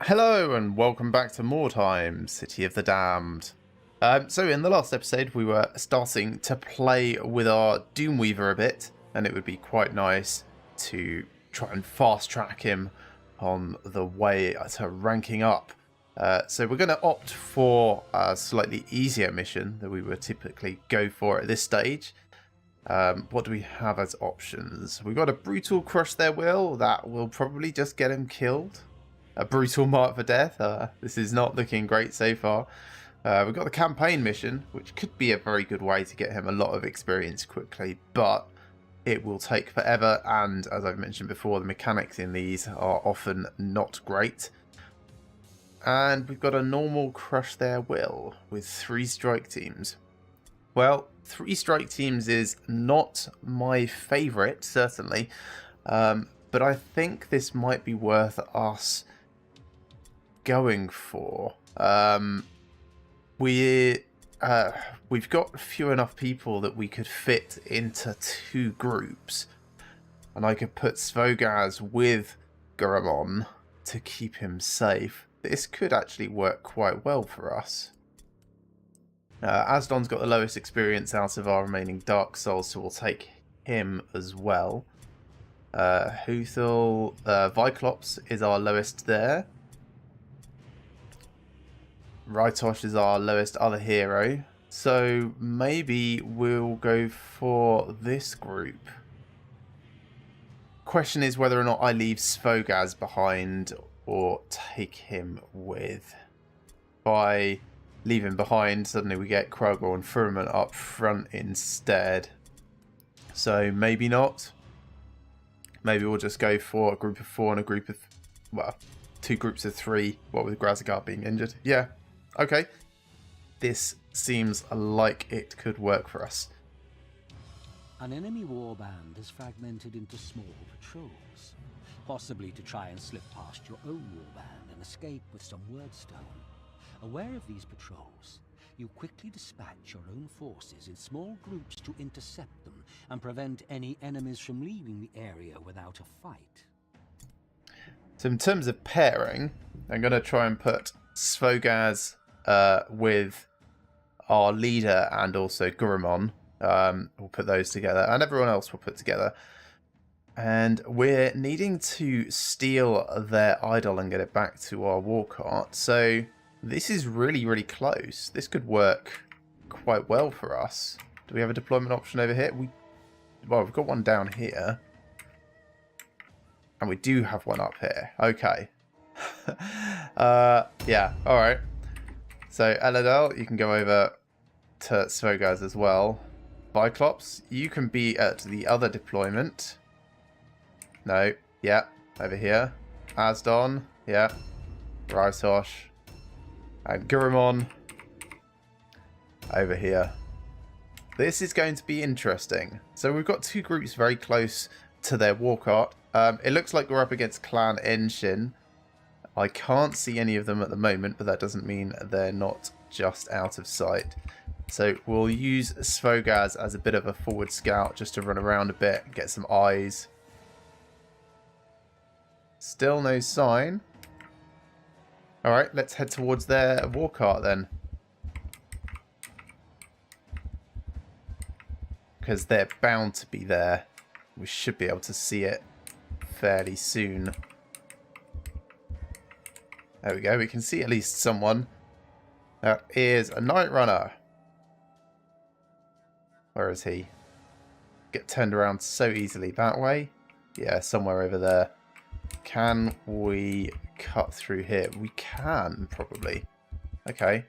Hello and welcome back to Mordheim, City of the Damned. So in the last episode we were starting to play with our Doomweaver a bit, and it would be quite nice to try and fast track him on the way to ranking up. So we're going to opt for a slightly easier mission that we would typically go for at this stage. What do we have as options? We've got a brutal crush their will. That will probably just get him killed. A brutal mark for death. This is not looking great so far. We've got the campaign mission, which could be a very good way to get him a lot of experience quickly, but it will take forever, and as I've mentioned before, the mechanics in these are often not great. And we've got a normal crush their will with 3 strike teams. Well, 3 strike teams is not my favourite, certainly, but I think this might be worth us going for. We've got few enough people that we could fit into 2 groups, and I could put Svogaz with Guramon to keep him safe. This could actually work quite well for us. Asdon's got the lowest experience out of our remaining Dark Souls, so we'll take him as well. Huthul, Viclops is our lowest there. Rytosh is our lowest other hero, so maybe we'll go for this group. Question is whether or not I leave Svogaz behind or take him with. If I leave him behind, suddenly we get Krogor and Furman up front instead. So maybe not. Maybe we'll just go for a group of 4 and a group of, well, 2 groups of 3, what with Grazigar being injured. Yeah. Okay, this seems like it could work for us. An enemy warband is fragmented into small patrols, possibly to try and slip past your own warband and escape with some wordstone. Aware of these patrols, you quickly dispatch your own forces in small groups to intercept them and prevent any enemies from leaving the area without a fight. So in terms of pairing, I'm going to try and put Svogaz with our leader and also Guramon. We'll put those together, and everyone else we'll put together. And we're needing to steal their idol and get it back to our war cart. So this is really, really close. This could work quite well for us. Do we have a deployment option over here? Well, we've got one down here. And we do have one up here. Okay. Yeah, alright. So, Eladel, you can go over to Svogaz as well. Viclops, you can be at the other deployment. No, yeah, over here. Asdon, yeah. Rytosh. And Guramon over here. This is going to be interesting. So we've got 2 groups very close to their war cart. It looks like we're up against Clan Enshin. I can't see any of them at the moment, but that doesn't mean they're not just out of sight. So we'll use Svogaz as a bit of a forward scout just to run around a bit and get some eyes. Still no sign. Alright, let's head towards their war cart then. Because they're bound to be there. We should be able to see it fairly soon. There we go, we can see at least someone. That is a Night Runner. Where is he? Get turned around so easily. That way? Yeah, somewhere over there. Can we cut through here? We can, probably. Okay.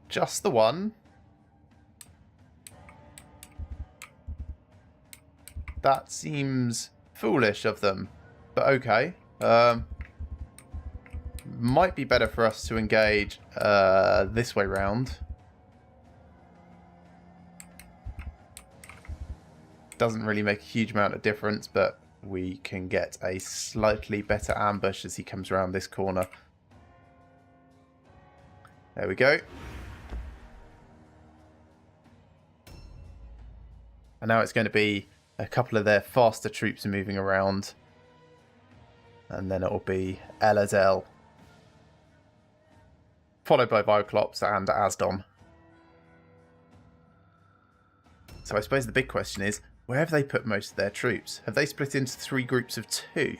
Just the one. That seems foolish of them, but okay. Might be better for us to engage this way round. Doesn't really make a huge amount of difference, but we can get a slightly better ambush as he comes around this corner. There we go. And now it's going to be a couple of their faster troops moving around. And then it'll be Eladel, followed by Viclops and Asdon. So I suppose the big question is, where have they put most of their troops? Have they split into 3 groups of 2,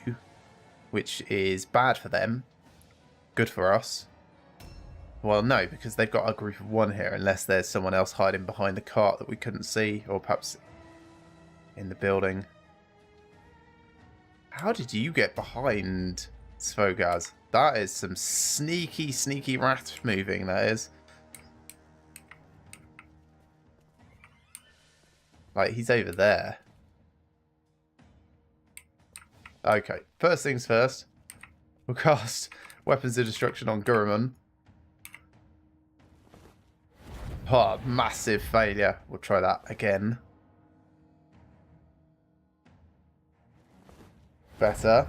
which is bad for them, good for us? Well, no, because they've got a group of 1 here, unless there's someone else hiding behind the cart that we couldn't see, or perhaps in the building. How did you get behind Svogaz? That is some sneaky, sneaky rat moving, that is. Like, he's over there. Okay, first things first. We'll cast Weapons of Destruction on Guruman. Oh, massive failure. We'll try that again. Better.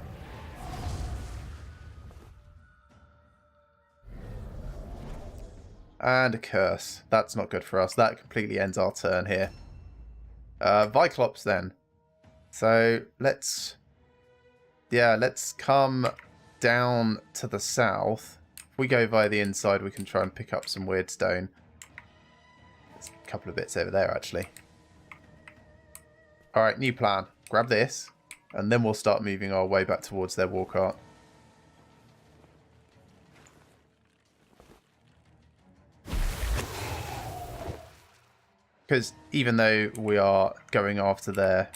And a curse. That's not good for us. That completely ends our turn here. Viclops then. So let's come down to the south. If we go via the inside, we can try and pick up some weird stone. There's a couple of bits over there, actually. Alright, new plan. Grab this, and then we'll start moving our way back towards their war cart. Because even though we are going after their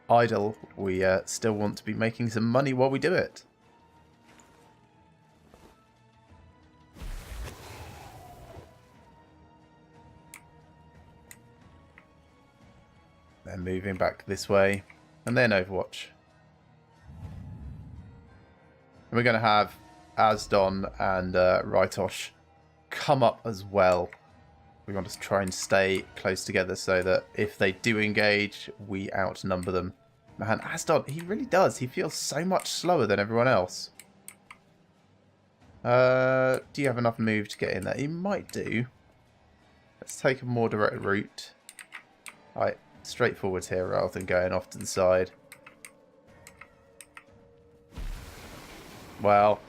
idol, we still want to be making some money while we do it. Then moving back this way, and then Overwatch. And we're going to have Asdon and Rytosh come up as well. We want to try and stay close together so that if they do engage, we outnumber them. Man, Asdon, he really does. He feels so much slower than everyone else. Do you have enough move to get in there? He might do. Let's take a more direct route. Right, straight forwards here rather than going off to the side. Well,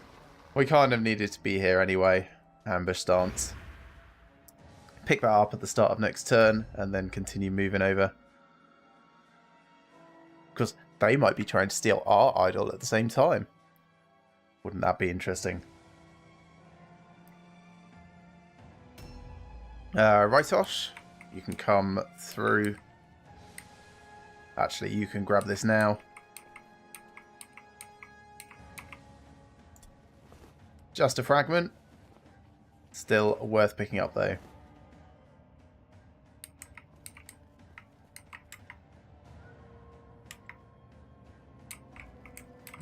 we kind of needed to be here anyway. Ambush stance. Pick that up at the start of next turn and then continue moving over. Because they might be trying to steal our idol at the same time. Wouldn't that be interesting? Rytosh, you can come through. Actually, you can grab this now. Just a fragment. Still worth picking up though.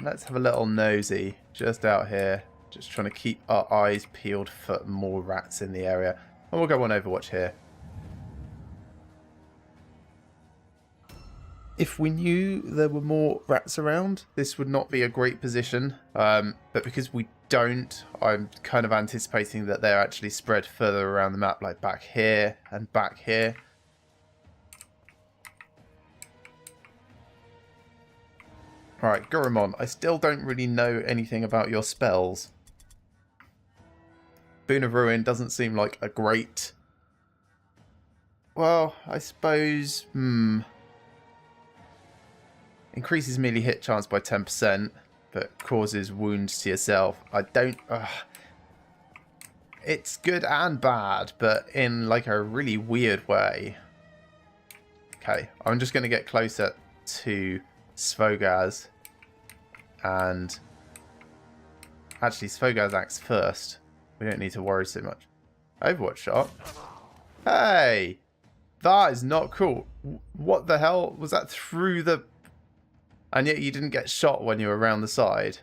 Let's have a little nosy just out here. Just trying to keep our eyes peeled for more rats in the area. And we'll go on Overwatch here. If we knew there were more rats around, this would not be a great position. But because we don't, I'm kind of anticipating that they're actually spread further around the map, like back here and back here. Alright, Gurumon, I still don't really know anything about your spells. Boon of Ruin doesn't seem like a great... Well, I suppose... Increases melee hit chance by 10%, but causes wounds to yourself. I don't... It's good and bad, but in like a really weird way. Okay, I'm just going to get closer to Svogaz. And actually, Svogaz acts first. We don't need to worry so much. Overwatch shot. Hey! That is not cool. What the hell? Was that through the... And yet you didn't get shot when you were around the side.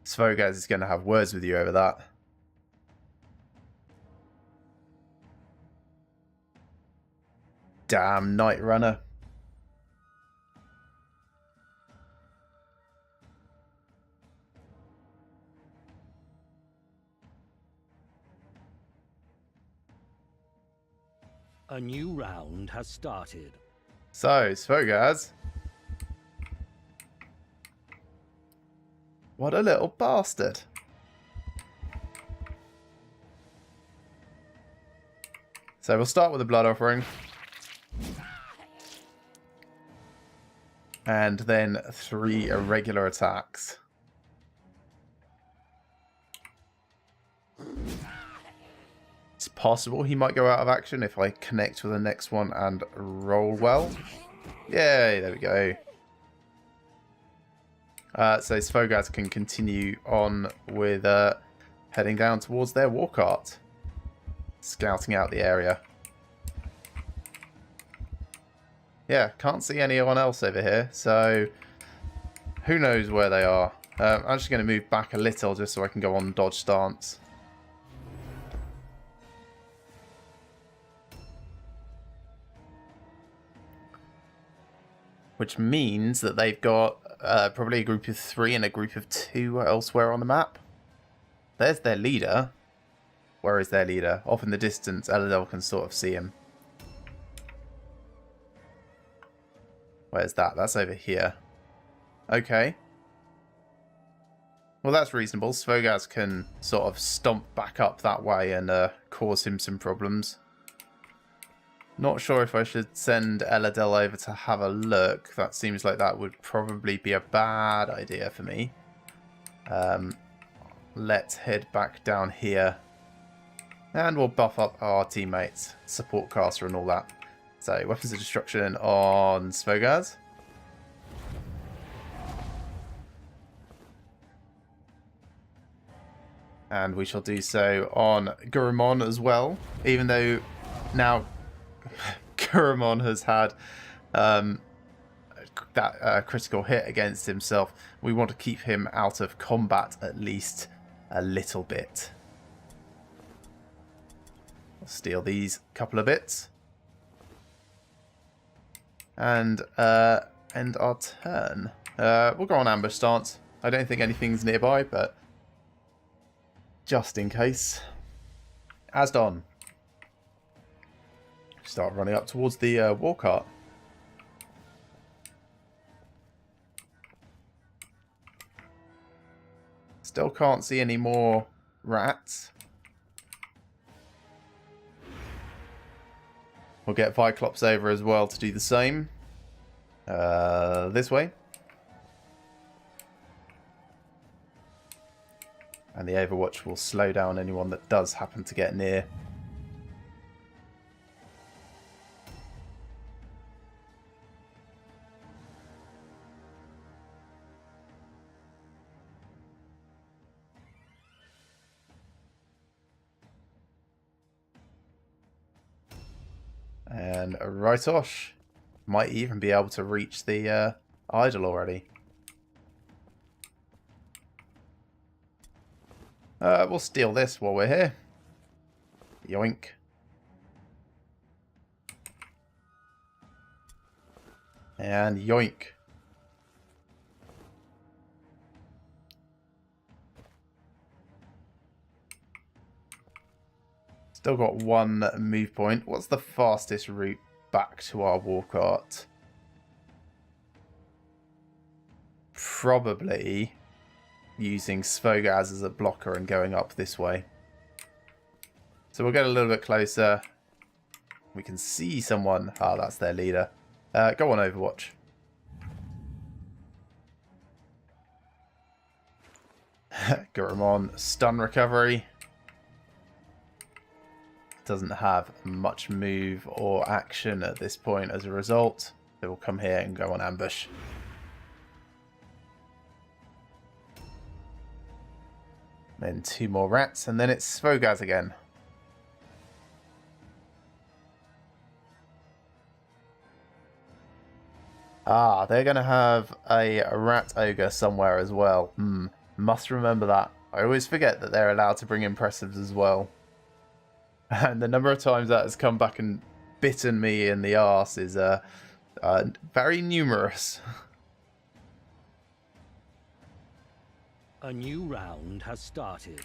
Svogaz is going to have words with you over that. Damn Night Runner. A new round has started. So, Svogaz. What a little bastard. So we'll start with the blood offering. And then 3 irregular attacks. It's possible he might go out of action if I connect with the next one and roll well. Yay, there we go. So Svogaz can continue on with heading down towards their war cart. Scouting out the area. Yeah, can't see anyone else over here, so who knows where they are. I'm just going to move back a little just so I can go on dodge stance. Which means that they've got probably a group of 3 and a group of 2 elsewhere on the map. There's their leader. Where is their leader? Off in the distance, Eladel can sort of see him. Where's that? That's over here. Okay. Well, that's reasonable. Svogaz can sort of stomp back up that way and cause him some problems. Not sure if I should send Eladel over to have a look. That seems like that would probably be a bad idea for me. Let's head back down here. And we'll buff up our teammates, support caster and all that. So, weapons of destruction on Svogaz. And we shall do so on Gurumon as well. Even though now Gurumon has had that critical hit against himself, we want to keep him out of combat at least a little bit. I'll steal these couple of bits. And end our turn. We'll go on ambush stance. I don't think anything's nearby, but just in case. Asdon. Start running up towards the war cart. Still can't see any more rats. We'll get Viclops over as well to do the same. This way. And the Overwatch will slow down anyone that does happen to get near. And Rytosh might even be able to reach the idol already. We'll steal this while we're here. Yoink. And yoink. Still got 1 move point. What's the fastest route back to our war cart? Probably using Svogaz as a blocker and going up this way. So we'll get a little bit closer. We can see someone. Ah, that's their leader. Go on, Overwatch. Gurumon, stun recovery. Doesn't have much move or action at this point as a result. They will come here and go on ambush. Then 2 more rats, and then it's Svogaz again. Ah, they're going to have a rat ogre somewhere as well. Must remember that. I always forget that they're allowed to bring impressives as well. And the number of times that has come back and bitten me in the arse is very numerous. A new round has started.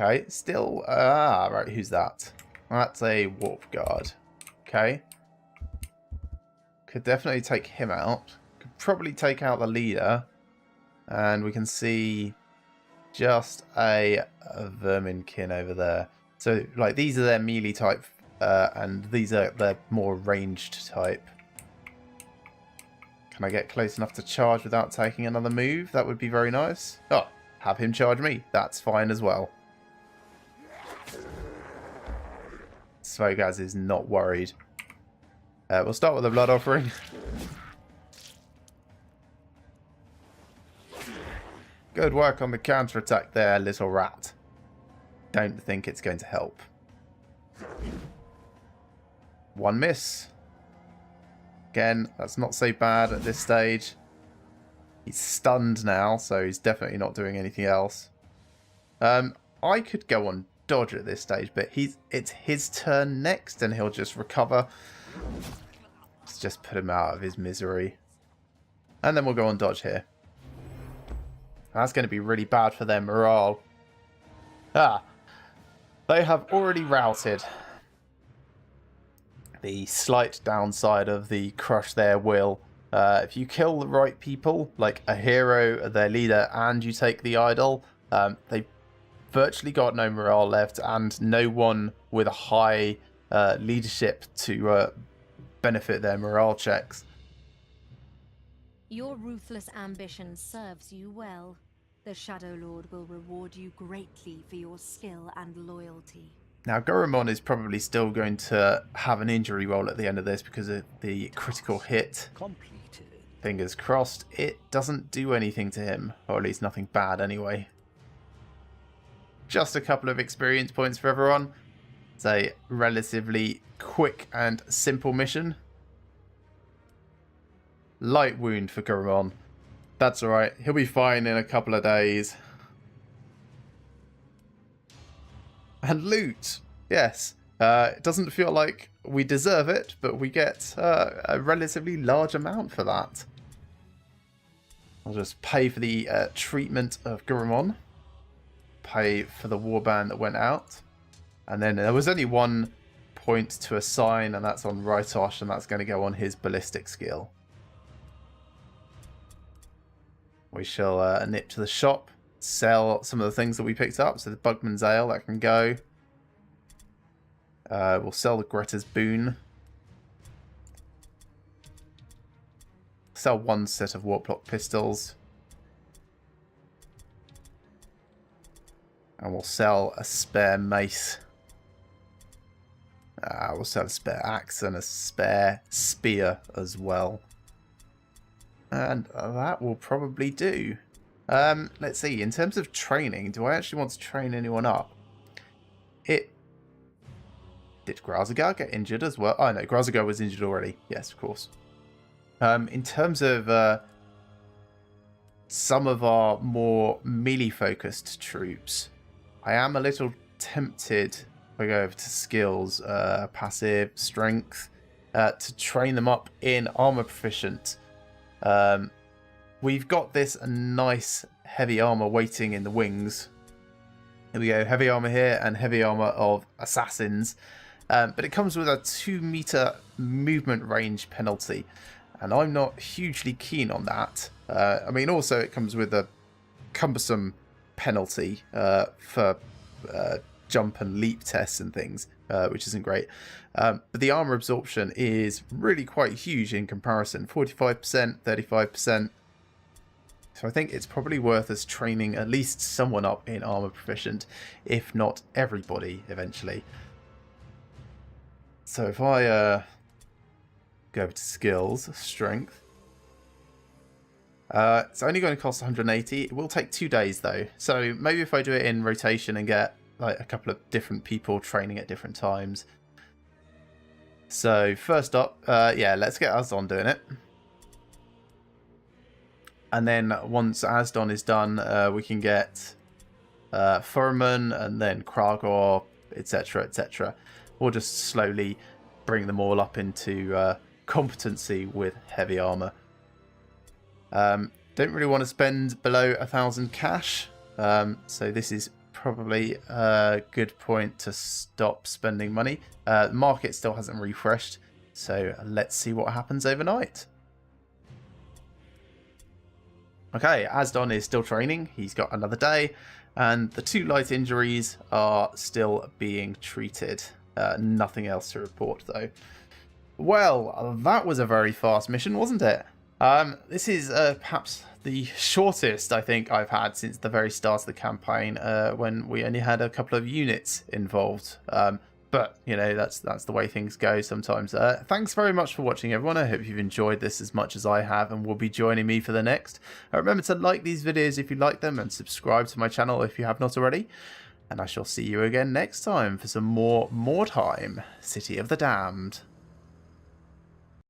Okay, still... right, who's that? That's a warp guard. Okay. Could definitely take him out. Could probably take out the leader. And we can see just a verminkin over there. So, like, these are their melee type, and these are their more ranged type. Can I get close enough to charge without taking another move? That would be very nice. Oh, have him charge me. That's fine as well. Svogaz is not worried. We'll start with the blood offering. Good work on the counter-attack there, little rat. Don't think it's going to help. One miss. Again, that's not so bad at this stage. He's stunned now, so he's definitely not doing anything else. I could go on dodge at this stage, but it's his turn next, and he'll just recover. Let's just put him out of his misery. And then we'll go on dodge here. That's going to be really bad for their morale. They have already routed. The slight downside of the crush their will. If you kill the right people, like a hero, their leader, and you take the idol, they've virtually got no morale left and no one with a high leadership to benefit their morale checks. Your ruthless ambition serves you well. The Shadow Lord will reward you greatly for your skill and loyalty. Now, Goromon is probably still going to have an injury roll at the end of this because of the critical hit. Completed. Fingers crossed, it doesn't do anything to him, or at least nothing bad anyway. Just a couple of experience points for everyone. It's a relatively quick and simple mission. Light wound for Goromon. That's alright, he'll be fine in a couple of days. And loot! Yes. It doesn't feel like we deserve it, but we get a relatively large amount for that. I'll just pay for the treatment of Goromon. Pay for the warband that went out. And then there was only 1 point to assign, and that's on Rytosh, and that's going to go on his ballistic skill. We shall nip to the shop, sell some of the things that we picked up. So the Bugman's Ale, that can go. We'll sell the Greta's Boon. Sell 1 set of Warplock pistols. And we'll sell a spare mace. We'll sell a spare axe and a spare spear as well. And that will probably do. Let's see, in terms of training, do I actually want to train anyone up? Did Grazigar get injured as well? Oh no, Grazigar was injured already. Yes, of course. In terms of some of our more melee-focused troops, I am a little tempted, if I go over to skills, passive, strength, to train them up in armor proficient. We've got this nice heavy armor waiting in the wings. Here we go, heavy armor here and heavy armor of assassins. But it comes with a 2-meter movement range penalty, and I'm not hugely keen on that. I mean, also it comes with a cumbersome penalty for jump and leap tests and things, which isn't great. But the armor absorption is really quite huge in comparison, 45%, 35%. So I think it's probably worth us training at least someone up in armor proficient, if not everybody eventually. So if I go over to skills, strength, it's only going to cost 180. It will take 2 days though. So maybe if I do it in rotation and get like a couple of different people training at different times. So first up, yeah, let's get Asdon doing it. And then once Asdon is done, we can get Furman and then Kragor, etc, etc. We'll just slowly bring them all up into competency with heavy armor. Don't really want to spend below 1,000 cash, so this is probably a good point to stop spending money. The market still hasn't refreshed, so let's see what happens overnight. Okay, Asdon is still training. He's got another day, and the 2 light injuries are still being treated. Nothing else to report, though. Well, that was a very fast mission, wasn't it? This is perhaps the shortest I think I've had since the very start of the campaign, when we only had a couple of units involved. But, you know, that's the way things go sometimes. Thanks very much for watching, everyone. I hope you've enjoyed this as much as I have and will be joining me for the next. Remember to like these videos if you like them and subscribe to my channel if you have not already. And I shall see you again next time for some more Mordheim, City of the Damned.